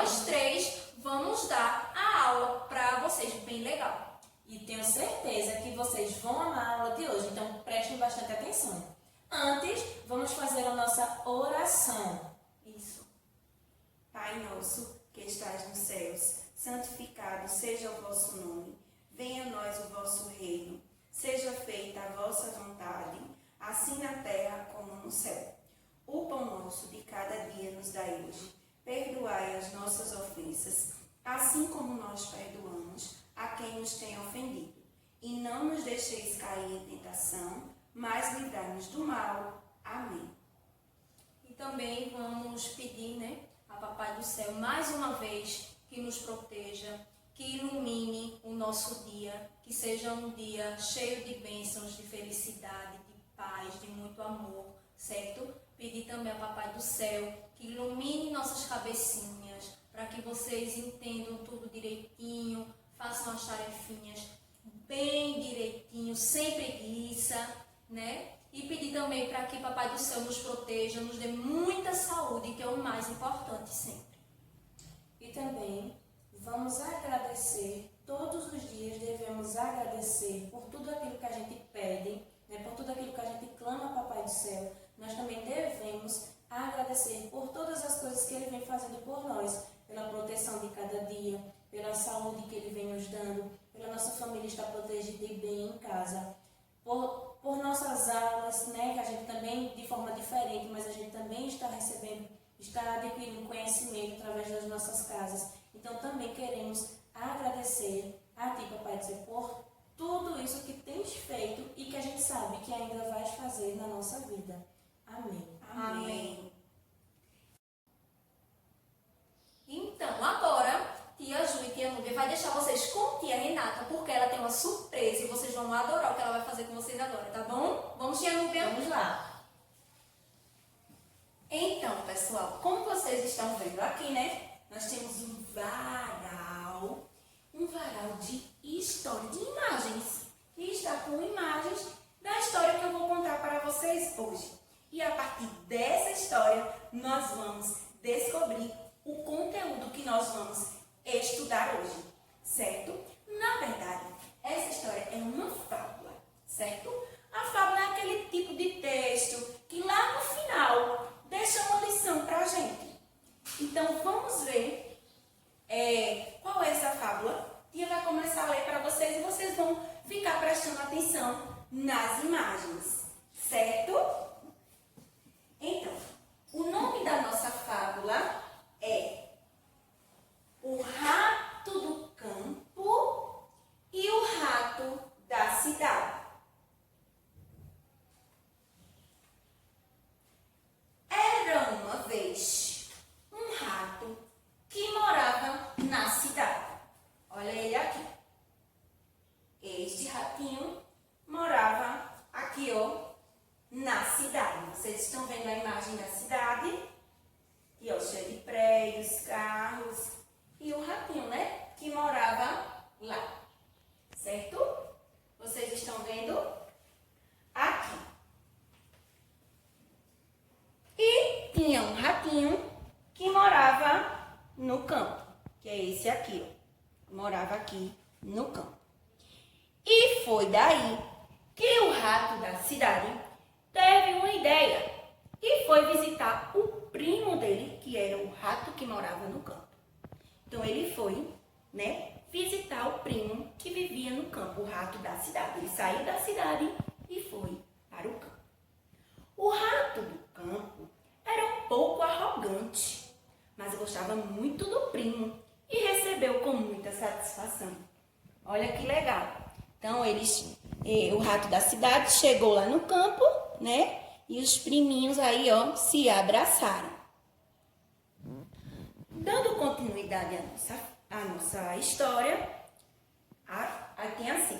nós três vamos dar a aula para vocês, bem legal. E tenho certeza que vocês vão amar a aula de hoje, então prestem bastante atenção. Antes, vamos fazer a nossa oração. Isso. Pai nosso, que estás nos céus, santificado seja o vosso nome. Venha a nós o vosso reino. Seja feita a vossa vontade, assim na terra como no céu. O pão nosso de cada dia nos dai hoje. Perdoai as nossas ofensas, assim como nós perdoamos a quem nos tem ofendido. E não nos deixeis cair em tentação, mas livrai-nos do mal. Amém. E também vamos pedir, a Papai do Céu, mais uma vez, que nos proteja, que ilumine o nosso dia, que seja um dia cheio de bênçãos, de felicidade, de paz, de muito amor, certo? Pedir também a Papai do Céu que ilumine nossas cabecinhas, para que vocês entendam tudo direitinho, façam as tarefinhas bem direitinho, sem preguiça, E pedir também para que Papai do Céu nos proteja, nos dê muita saúde, que é o mais importante sempre. E também vamos agradecer, todos os dias devemos agradecer por tudo aquilo que a gente pede, por tudo aquilo que a gente clama ao Papai do Céu. Nós também devemos agradecer por todas as coisas que Ele vem fazendo por nós, pela proteção de cada dia, pela saúde que Ele vem nos dando, pela nossa família estar protegida e bem em casa, por nossas aulas, que a gente também, de forma diferente, mas a gente também está recebendo, está adquirindo conhecimento através das nossas casas. Então também queremos agradecer a Ti, Papai do Céu, por tudo isso que tens feito e que a gente sabe que ainda vais fazer na nossa vida. Amém. Amém. Então, agora, tia Ju e tia Núbia vai deixar vocês com tia Renata, porque ela tem uma surpresa e vocês vão adorar o que ela vai fazer com vocês agora, tá bom? Vamos, tia Núbia? Vamos lá. Então, pessoal, como vocês estão vendo aqui, nós temos um varal de história, de imagens. E está com imagens da história que eu vou contar para vocês hoje. E a partir dessa história, nós vamos descobrir o conteúdo que nós vamos estudar hoje, certo? Na verdade, essa história é uma fábula, certo? A fábula é aquele tipo de texto que lá no final deixa uma lição para a gente. Então, vamos ver qual é essa fábula. Tia vai começar a ler para vocês e vocês vão ficar prestando atenção nas imagens, certo? Então, o nome da nossa fábula é O Rato do Campo e o Rato da Cidade. Era uma vez um rato que morava na cidade. Olha ele aqui. Este ratinho morava aqui, na cidade. Vocês estão vendo a imagem da cidade? E cheio de prédios, carros. E o ratinho, que morava lá. Certo? Vocês estão vendo? Aqui. E tinha um ratinho que morava no campo. Que é esse aqui, Morava aqui no campo. E foi daí que o rato da cidade teve uma ideia e foi visitar o primo dele, que era o rato que morava no campo. Então ele foi, visitar o primo que vivia no campo, o rato da cidade. Ele saiu da cidade e foi para o campo. O rato do campo era um pouco arrogante, mas gostava muito do primo e recebeu com muita satisfação. Olha que legal. Então, o rato da cidade chegou lá no campo, E os priminhos aí, se abraçaram. Dando continuidade à nossa história, aí tem assim.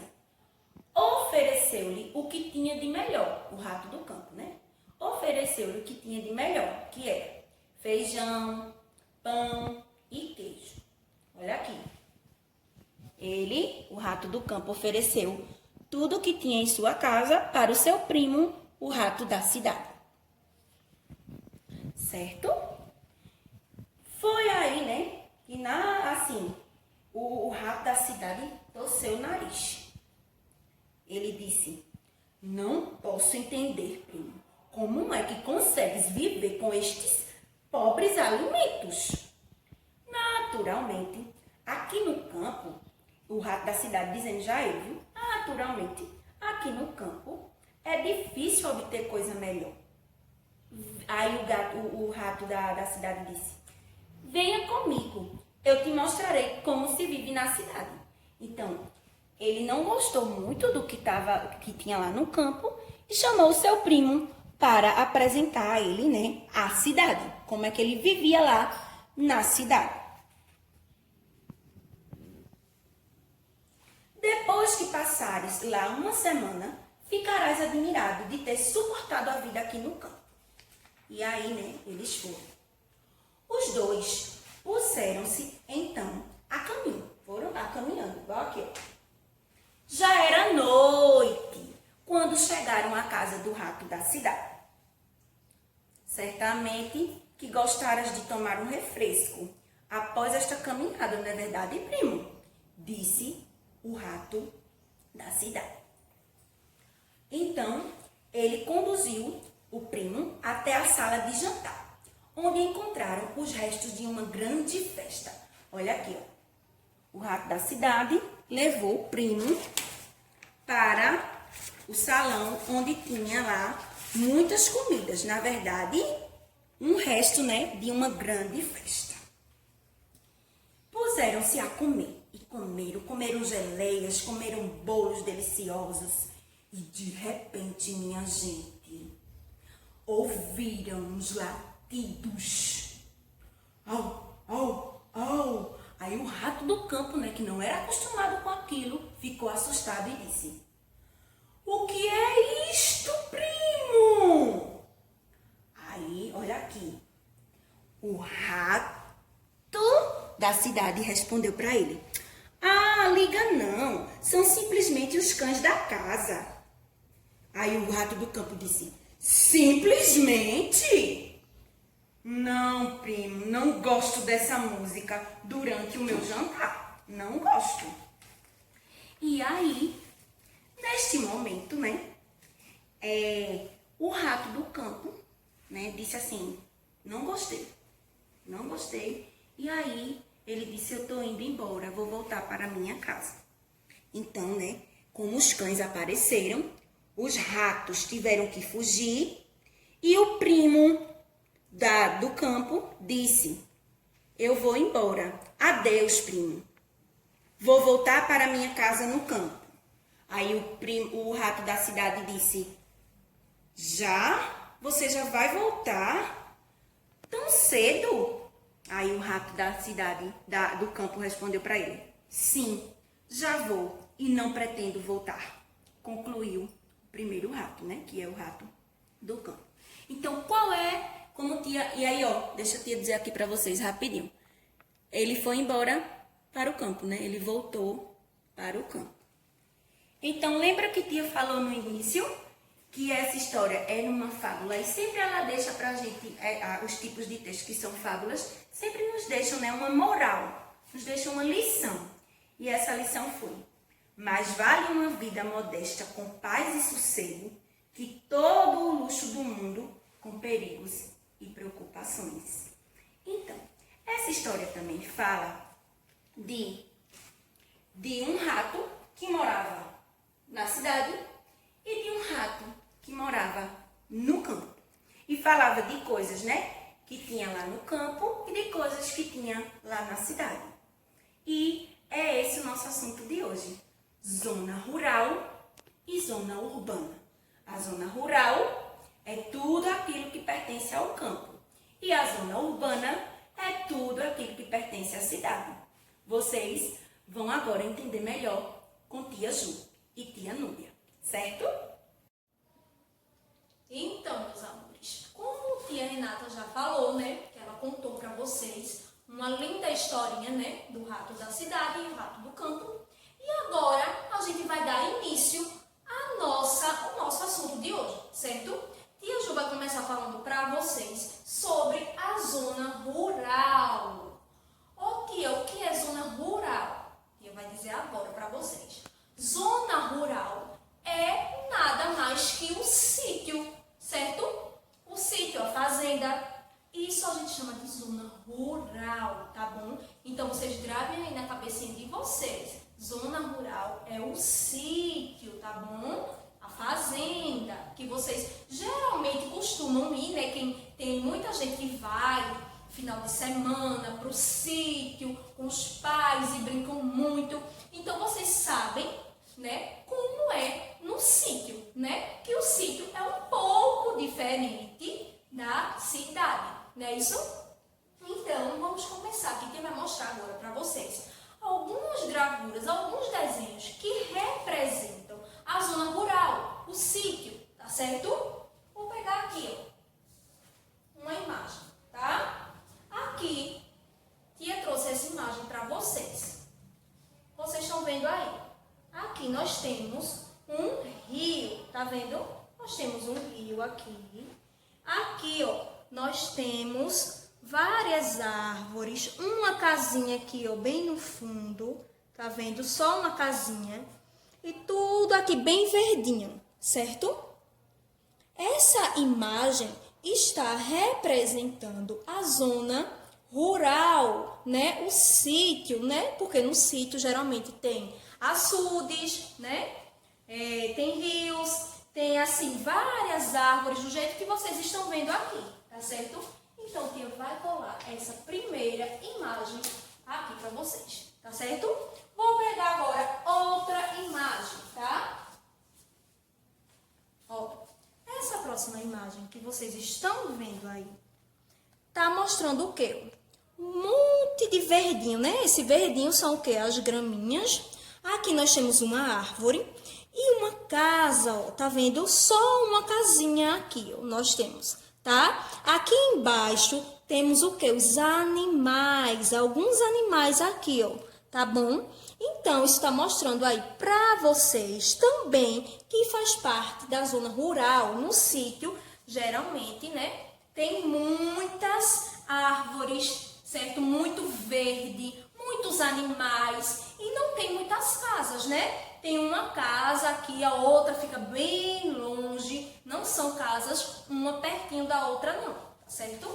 Ofereceu-lhe o que tinha de melhor, o rato do campo, Ofereceu-lhe o que tinha de melhor, que era feijão, pão e queijo. Olha aqui. O rato do campo, ofereceu tudo o que tinha em sua casa para o seu primo, o rato da cidade. Certo? Foi aí, assim, o rato da cidade torceu o nariz. Ele disse: não posso entender, primo, como é que consegues viver com estes pobres alimentos? Naturalmente, aqui no campo, o rato da cidade dizendo já ele, viu? Naturalmente, aqui no campo é difícil obter coisa melhor. Aí o rato da cidade disse: venha comigo, eu te mostrarei como se vive na cidade. Então, ele não gostou muito do que tinha lá no campo e chamou o seu primo para apresentar a ele, né, a cidade, como é que ele vivia lá na cidade. Depois que passares lá uma semana, ficarás admirado de ter suportado a vida aqui no campo. E aí, né, eles foram. Os dois puseram-se, então, a caminho. Foram lá caminhando, igual aqui, ó. Já era noite quando chegaram à casa do rato da cidade. Certamente que gostaras de tomar um refresco após esta caminhada, não é verdade, primo? Disse o rato da cidade. Então, ele conduziu o primo até a sala de jantar, onde encontraram os restos de uma grande festa. Olha aqui, ó. O rato da cidade levou o primo para o salão onde tinha lá muitas comidas. Na verdade, um resto, né, de uma grande festa. Puseram-se a comer e comeram geleias, comeram bolos deliciosos. E de repente, minha gente, ouviram uns latidos. Au, au, au. Aí o rato do campo, né, que não era acostumado com aquilo, ficou assustado e disse: o que é isto, primo? Aí, olha aqui, o rato da cidade respondeu para ele: ah, liga não, são simplesmente os cães da casa. Aí o rato do campo disse: simplesmente? Não, primo, não gosto dessa música durante o meu jantar. Não gosto. E aí, neste momento, né, o rato do campo, né, disse assim: não gostei. E aí, ele disse: eu tô indo embora, vou voltar para a minha casa. Então, né, como os cães apareceram, os ratos tiveram que fugir e o primo do campo disse: eu vou embora. Adeus, primo. Vou voltar para minha casa no campo. Aí o rato da cidade disse: já? Você já vai voltar? Tão cedo? Aí o rato da cidade, do campo, respondeu para ele: sim, já vou e não pretendo voltar. Concluiu o primeiro rato, né? Que é o rato do campo. Então, qual é... Como tia, e aí, ó, deixa a tia dizer aqui pra vocês rapidinho. Ele foi embora para o campo, né? Ele voltou para o campo. Então, lembra que tia falou no início que essa história é numa fábula e sempre ela deixa pra gente, os tipos de texto que são fábulas, sempre nos deixam, né, uma moral, nos deixam uma lição. E essa lição foi: mais vale uma vida modesta com paz e sossego que todo o luxo do mundo com perigos e preocupações. Então, essa história também fala de um rato que morava na cidade e de um rato que morava no campo. E falava de coisas, né, que tinha lá no campo e de coisas que tinha lá na cidade. E é esse o nosso assunto de hoje: zona rural e zona urbana. A zona rural é tudo aquilo que pertence ao campo. E a zona urbana é tudo aquilo que pertence à cidade. Vocês vão agora entender melhor com tia Ju e tia Núbia, certo? Então, meus amores, como tia Renata já falou, né, que ela contou para vocês uma linda historinha, né, do rato da cidade e o rato do campo. E agora a gente vai dar início ao nosso assunto de hoje, certo? Tia Ju vai começar falando para vocês sobre a zona rural. Ô tia, o que é zona gravem aí na cabecinha de vocês. Zona rural é o sítio, tá bom? A fazenda, que vocês geralmente costumam ir, né? Tem muita gente que vai final de semana para o sítio com os pais e brincam muito. Então vocês sabem, né, como é no sítio, né? Que o sítio é um pouco diferente da cidade, não é isso? Então vamos começar aqui. Quem vai mostrar agora para vocês algumas gravuras, alguns desenhos que representam a zona rural, o sítio, tá certo? Vou pegar aqui, ó, uma imagem, tá? Aqui, tia trouxe essa imagem para vocês. Vocês estão vendo aí? Aqui nós temos um rio, tá vendo? Nós temos um rio aqui. Aqui, ó, nós temos várias árvores, uma casinha aqui, ó, bem no fundo, tá vendo? Só uma casinha. E tudo aqui bem verdinho, certo? Essa imagem está representando a zona rural, né? O sítio, né? Porque no sítio geralmente tem açudes, né? Tem rios, tem assim várias árvores do jeito que vocês estão vendo aqui, tá certo? Então, tia vai colar essa primeira imagem aqui para vocês, tá certo? Vou pegar agora outra imagem, tá? Ó, essa próxima imagem que vocês estão vendo aí, tá mostrando o quê? Um monte de verdinho, né? Esse verdinho são o quê? As graminhas. Aqui nós temos uma árvore e uma casa, ó. Tá vendo? Só uma casinha aqui, ó, nós temos, tá? Aqui embaixo temos o quê? Os animais, alguns animais aqui, ó. Tá bom? Então, isso está mostrando aí para vocês também que faz parte da zona rural, no sítio, geralmente, né? Tem muitas árvores, certo? Muito verde, muitos animais e não tem muitas casas, né? Tem uma casa aqui, a outra fica bem longe, não são casas uma pertinho da outra não, tá certo?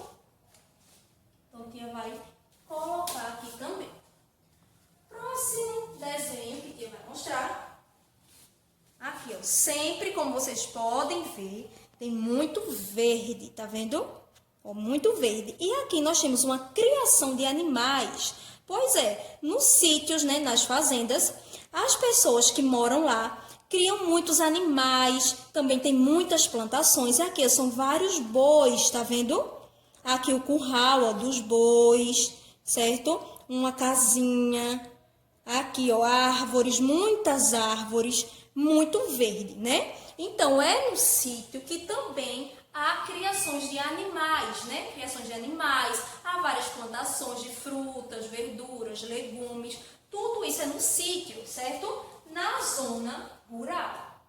Então, a tia vai colocar aqui também. Próximo desenho que a tia vai mostrar. Aqui, ó, sempre, como vocês podem ver, tem muito verde, tá vendo? Ó, muito verde. E aqui nós temos uma criação de animais. Pois é, nos sítios, né, nas fazendas, as pessoas que moram lá criam muitos animais, também tem muitas plantações. E aqui são vários bois, tá vendo? Aqui o curral, ó, dos bois, certo? Uma casinha. Aqui, ó, árvores, muitas árvores, muito verde, né? Então, é no sítio que também há criações de animais, né? Criações de animais, há várias plantações de frutas, verduras, legumes. Tudo isso é no sítio, certo? Na zona rural,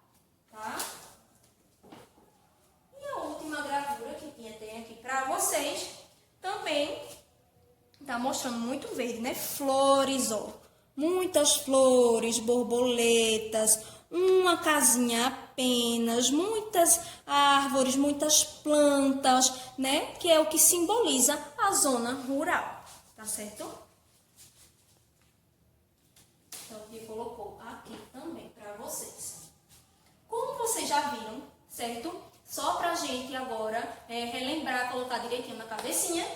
tá? E a última gravura que tem aqui para vocês também tá mostrando muito verde, né? Flores, ó. Muitas flores, borboletas, uma casinha apenas, muitas árvores, muitas plantas, né? Que é o que simboliza a zona rural, tá certo? Então, aqui colocou aqui também para vocês. Como vocês já viram, certo? Só pra gente agora relembrar, colocar direitinho na cabecinha,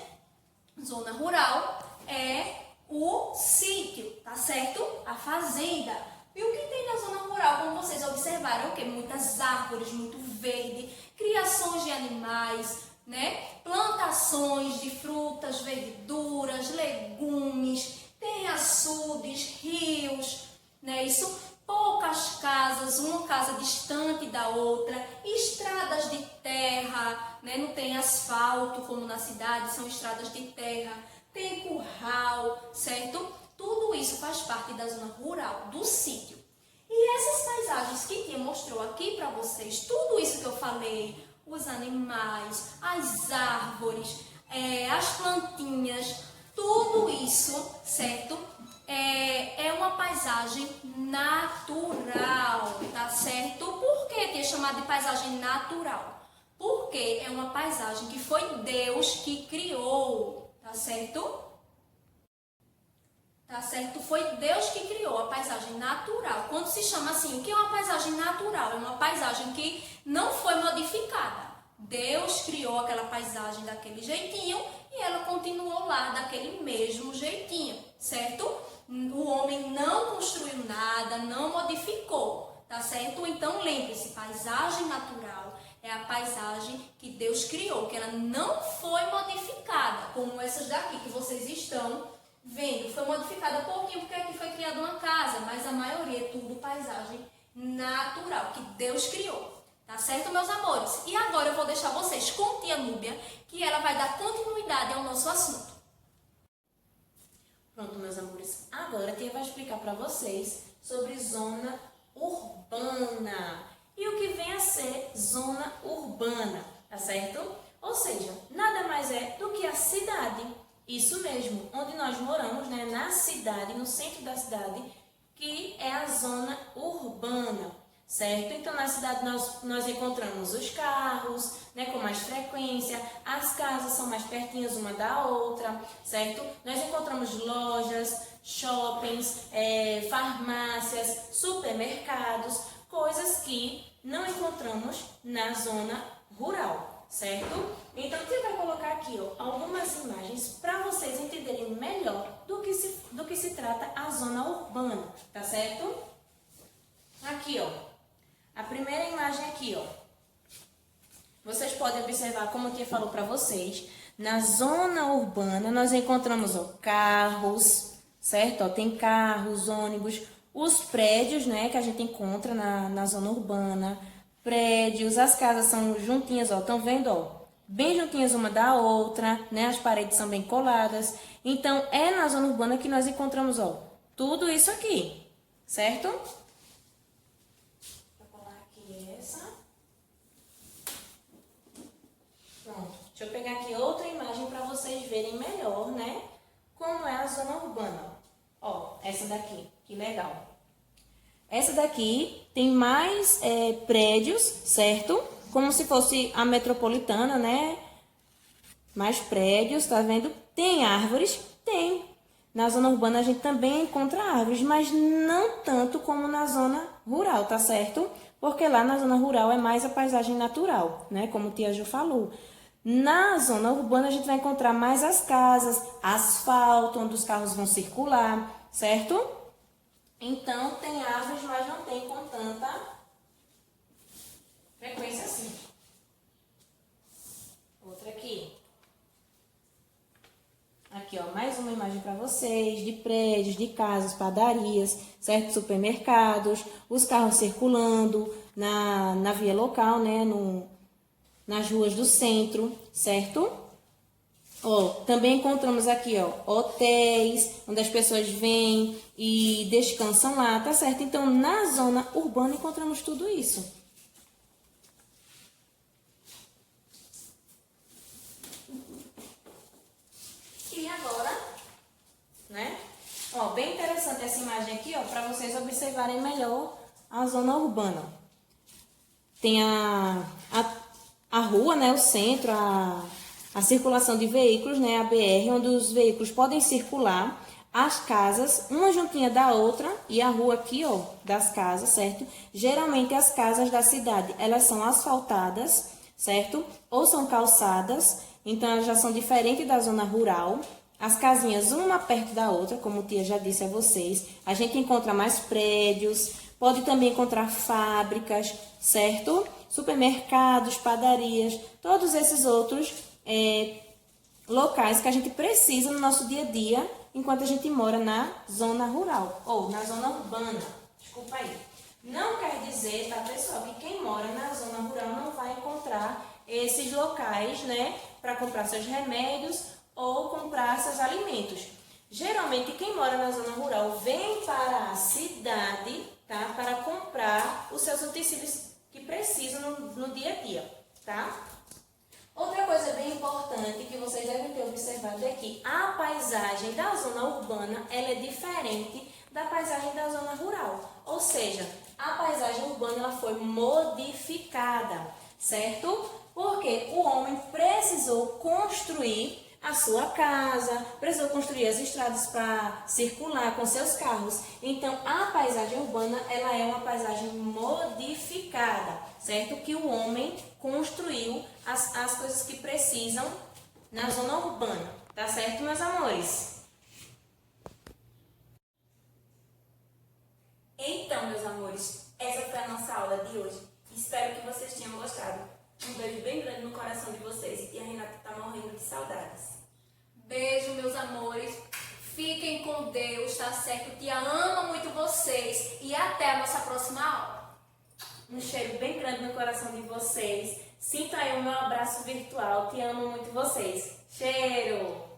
zona rural é o sítio, tá certo? A fazenda. E o que tem na zona rural, como vocês observaram, que muitas árvores, muito verde, criações de animais, né? Plantações de frutas, verduras, legumes, tem açudes, rios, né? Isso, poucas casas, uma casa distante da outra, estradas de terra, né? Não tem asfalto como na cidade, são estradas de terra. Tem curral, certo? Tudo isso faz parte da zona rural, do sítio. E essas paisagens que tia mostrou aqui para vocês, tudo isso que eu falei, os animais, as árvores, as plantinhas, tudo isso, certo? É uma paisagem natural, tá certo? Por que é chamada de paisagem natural? Porque é uma paisagem que foi Deus que criou. Tá certo? tá certo? Foi Deus que criou a paisagem natural. Quando se chama assim, o que é uma paisagem natural? É uma paisagem que não foi modificada. Deus criou aquela paisagem daquele jeitinho e ela continuou lá daquele mesmo jeitinho, certo? O homem não construiu nada, não modificou, tá certo? Então lembre-se, paisagem natural é a paisagem que Deus criou, que ela não foi modificada, como essas daqui que vocês estão vendo. Foi modificada um pouquinho porque aqui foi criada uma casa, mas a maioria é tudo paisagem natural, que Deus criou. Tá certo, meus amores? E agora eu vou deixar vocês com tia Núbia, que ela vai dar continuidade ao nosso assunto. Pronto, meus amores. Agora a tia vai explicar para vocês sobre zona urbana. E o que vem a ser zona urbana, tá certo? Ou seja, nada mais é do que a cidade. Isso mesmo, onde nós moramos, né? Na cidade, no centro da cidade, que é a zona urbana. Certo? Então, na cidade nós encontramos os carros, né, com mais frequência, as casas são mais pertinhas uma da outra, certo? Nós encontramos lojas, shoppings, farmácias, supermercados, coisas que não encontramos na zona rural, certo? Então, você vai colocar aqui algumas imagens para vocês entenderem melhor do que se trata a zona urbana, tá certo? Aqui, a primeira imagem aqui, vocês podem observar, como a tia falou para vocês, na zona urbana nós encontramos, carros, certo? Tem carros, ônibus, os prédios, né, que a gente encontra na zona urbana, prédios, as casas são juntinhas, estão vendo, bem juntinhas uma da outra, né, as paredes são bem coladas. Então, é na zona urbana que nós encontramos, tudo isso aqui, certo? Deixa eu pegar aqui outra imagem para vocês verem melhor, né? Como é a zona urbana. Essa daqui, que legal. Essa daqui tem mais prédios, certo? Como se fosse a metropolitana, né? Mais prédios, tá vendo? Tem árvores? Tem. Na zona urbana a gente também encontra árvores, mas não tanto como na zona rural, tá certo? Porque lá na zona rural é mais a paisagem natural, né? Como a tia Ju falou. Na zona urbana a gente vai encontrar mais as casas, asfalto, onde os carros vão circular, certo? Então, tem árvores, mas não tem com tanta frequência assim. Outra aqui. Aqui, mais uma imagem para vocês, de prédios, de casas, padarias, certo? Supermercados, os carros circulando na via local, né? Nas ruas do centro, certo? Também encontramos aqui, hotéis, onde as pessoas vêm e descansam lá, tá certo? Então, na zona urbana encontramos tudo isso. E agora, né? Bem interessante essa imagem aqui, para vocês observarem melhor a zona urbana. Tem a rua, né, o centro, a circulação de veículos, né, a BR, onde os veículos podem circular, as casas, uma juntinha da outra, e a rua aqui, das casas, certo? Geralmente as casas da cidade, elas são asfaltadas, certo? Ou são calçadas, então elas já são diferentes da zona rural. As casinhas, uma perto da outra, como a tia já disse a vocês, a gente encontra mais prédios, pode também encontrar fábricas, certo? Supermercados, padarias, todos esses outros locais que a gente precisa no nosso dia a dia, enquanto a gente mora na zona rural, ou na zona urbana, desculpa aí. Não quer dizer, tá, pessoal, que quem mora na zona rural não vai encontrar esses locais, né, para comprar seus remédios ou comprar seus alimentos. Geralmente, quem mora na zona rural vem para a cidade, tá, para comprar os seus utensílios que precisam no dia a dia, tá? Outra coisa bem importante que vocês devem ter observado é que a paisagem da zona urbana, ela é diferente da paisagem da zona rural. Ou seja, a paisagem urbana ela foi modificada, certo? Porque o homem precisou construir a sua casa, precisou construir as estradas para circular com seus carros. Então, a paisagem urbana, ela é uma paisagem modificada, certo? Que o homem construiu as coisas que precisam na zona urbana, tá certo, meus amores? Então, meus amores, essa foi a nossa aula de hoje. Espero que vocês tenham gostado. Um beijo bem grande no coração de vocês. E a Renata tá morrendo de saudades. Beijo, meus amores. Fiquem com Deus, tá certo? Tia ama muito vocês. E até a nossa próxima aula. Um cheiro bem grande no coração de vocês. Sinta aí o meu abraço virtual. Te amo muito vocês. Cheiro!